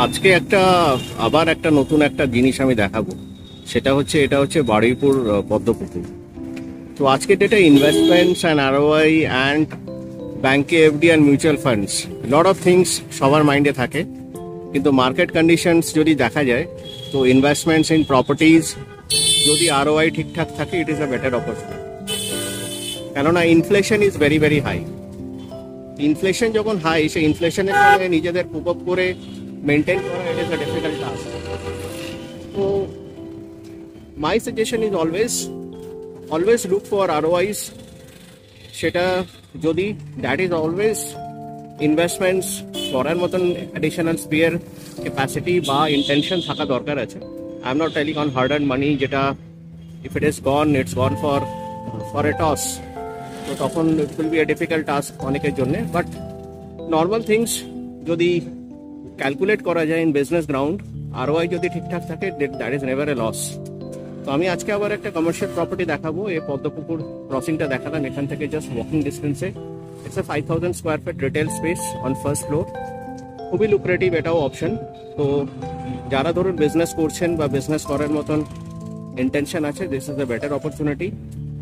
আজকে আবার একটা নতুন একটা জিনিস আমি দেখাবো। এটা হচ্ছে বারুইপুর পদ্মপুকুর। তো আজকে ডেটে ইনভেস্টমেন্টস অ্যান্ড আরওআই অ্যান্ড ব্যাংকে FD and mutual funds lot of things সবার মাইন্ডে থাকে, কিন্তু মার্কেট কন্ডিশনস যদি দেখা যায় তো ইনভেস্টমেন্টস ইন প্রপার্টিজ যদি আরওআই ঠিকঠাক থাকে it is a better opportunity. কেননা inflation is very very high. Inflation যখন হাই, সেই ইনফ্লেশনের সঙ্গে নিজেদের কোপ আপ করে মেনটেন করা it is a difficult task. তো my suggestion is always look for ROIs. সেটা যদি দ্যাট ইজ অলওয়েজ ইনভেস্টমেন্টস করার মতন অ্যাডিশনাল স্পিয়ার ক্যাপাসিটি বা ইন্টেনশন থাকা দরকার আছে। I am not telling on hard earn money, যেটা if it is gone it's gone for a toss. তো তখন it will be a difficult task অনেকের জন্যে। বাট নর্মাল থিংস যদি ক্যালকুলেট করা যায় ইন বিজনেস গ্রাউন্ড, আরওআই যদি ঠিকঠাক থাকে that is never a loss. তো আমি আজকে আবার একটা কমার্শিয়াল প্রপার্টি দেখাবো। এই পদ্মপুকুর ক্রসিংটা দেখালাম এখান থেকে জাস্ট ওয়াকিং ডিস্টেন্সে। It's a 5000 square feet retail space on first floor. খুবই লুক্রেটিভ এটাও অপশন। তো যারা ধরুন বিজনেস করছেন বা বিজনেস করার মতন ইন্টেনশন আছে, this is a better opportunity.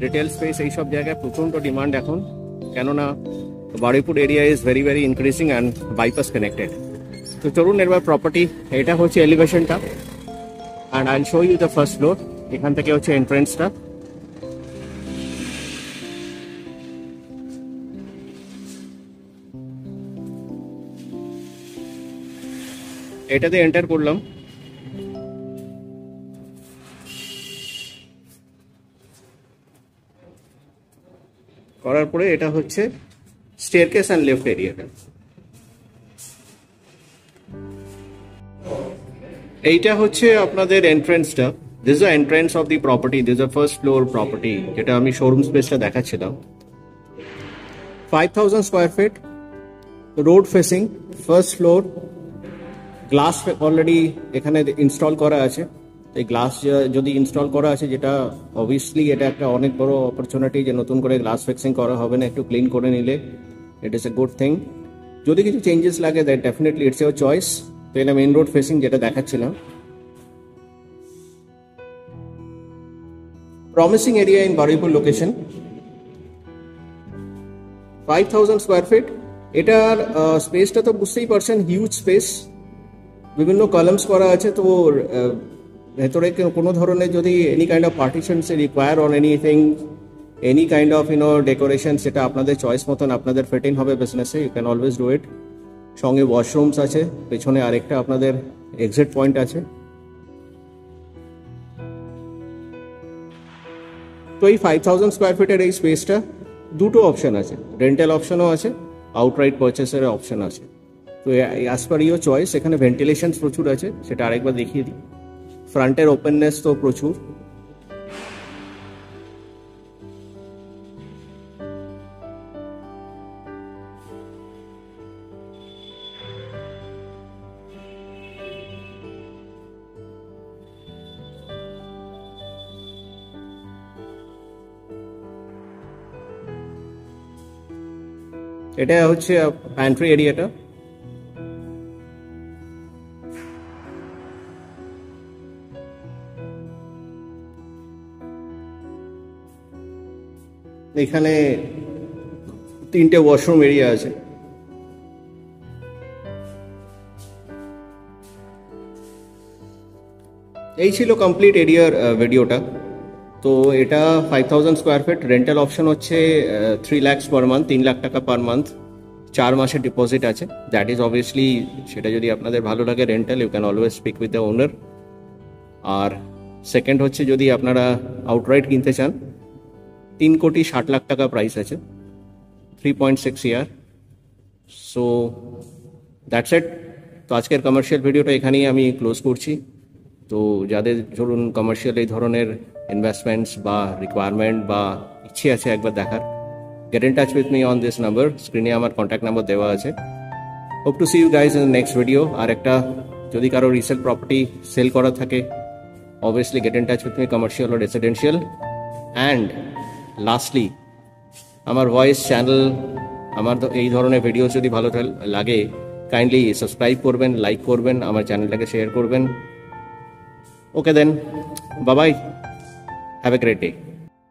Retail space এইসব জায়গায় প্রচণ্ড ডিমান্ড এখন, কেননা Baruipur area is very very increasing and bypass connected. তো চলুন এবার প্রপার্টি, এটা হচ্ছে এলিভেশনটা and I will show you the first floor. এখান থেকে হচ্ছে এন্ট্রেন্সটা। এটাতে এন্টার করলাম। করার পরে এটা হচ্ছে স্টেয়ারকেস অ্যান্ড লিফট এরিয়াটা। এইটা হচ্ছে আপনাদের এন্ট্রেন্সটা। This is entrance of the property. This is first floor property, যেটা আমি শোরুম স্পেসটা দেখাচ্ছিলাম। 5000 square feet, road facing, first floor. Glass already এখানে ইনস্টল করা আছে। এই গ্লাস যদি ইনস্টল করা আছে, যেটা অবভিয়াসলি এটা একটা অনেক বড় অপরচুনিটি যে নতুন করে গ্লাস ফিক্সিং করা হবে না, একটু ক্লিন করে নিলে ইট ইস এ গুড থিং। যদি কিছু চেঞ্জেস লাগে that definitely it's your choice. তো এটা মেইন রোড ফেসিং যেটা দেখাচ্ছিলাম। Promising area in Baruipur location. 5000 square fit. এটার স্পেসটা তো বুঝতেই পারছেন, হিউজ স্পেস। বিভিন্ন কলামস করা আছে। তো ভেতরে কোনো ধরনের যদি any kind of partitions require on anything, any kind of decoration, সেটা আপনাদের চয়েস মতন আপনাদের ফিট ইন হবে বিজনেসে, you can always do it. সঙ্গে ওয়াশরুমস আছে, পেছনে আরেকটা আপনাদের এক্সিট পয়েন্ট আছে। তো এই 5000 স্কোয়ার ফিটের এই স্পেসটা দুটো অপশন আছে, রেন্টাল অপশনও আছে, আউটরাইট পারচেসের অপশন আছে। তো অ্যাজ পার ইউর চয়েস। এখানে ভেন্টিলেশন প্রচুর আছে, সেটা আরেকবার দেখিয়ে দিই। ফ্রন্টের ওপেননেস তো প্রচুর। এটা হচ্ছে প্যান্ট্রি এরিয়াটা। এখানে 3টে ওয়াশরুম এরিয়া আছে। এই ছিল কমপ্লিট এরিয়ার ভিডিওটা। তো এটা 5000 স্কোয়ার ফিট। রেন্টাল অপশন হচ্ছে 3 lakhs পার মান্থ, 3 লাখ টাকা পার মান্থ। 4 মাসের ডিপোজিট আছে। দ্যাট ইজ অবভিয়াসলি, সেটা যদি আপনাদের ভালো লাগে rental, you can always speak with the owner. আর সেকেন্ড হচ্ছে যদি আপনারা আউটরাইট কিনতে চান, 3,60,00,000 টাকা প্রাইস আছে, 3.6 ইয়ার। So that's it. তো আজকের কমার্শিয়াল ভিডিওটা এখানেই আমি ক্লোজ করছি। তো যাদের ধরুন কমার্শিয়াল এই ধরনের ইনভেস্টমেন্টস বা রিকোয়ারমেন্ট বা ইচ্ছে আছে একবার দেখার, get in touch with me on this number. স্ক্রিনে আমার কন্ট্যাক্ট নাম্বার দেওয়া আছে। Hope to see you guys in next video. আর একটা, যদি কারো রিসেল প্রপার্টি সেল করা থাকে, obviously get in touch with me, commercial or residential. And lastly, আমার ভয়েস চ্যানেল, আমার এই ধরনের ভিডিও যদি ভালো লাগে, কাইন্ডলি সাবস্ক্রাইব করবেন, লাইক করবেন, আমার চ্যানেলটাকে শেয়ার করবেন। Okay then, bye bye, have a great day.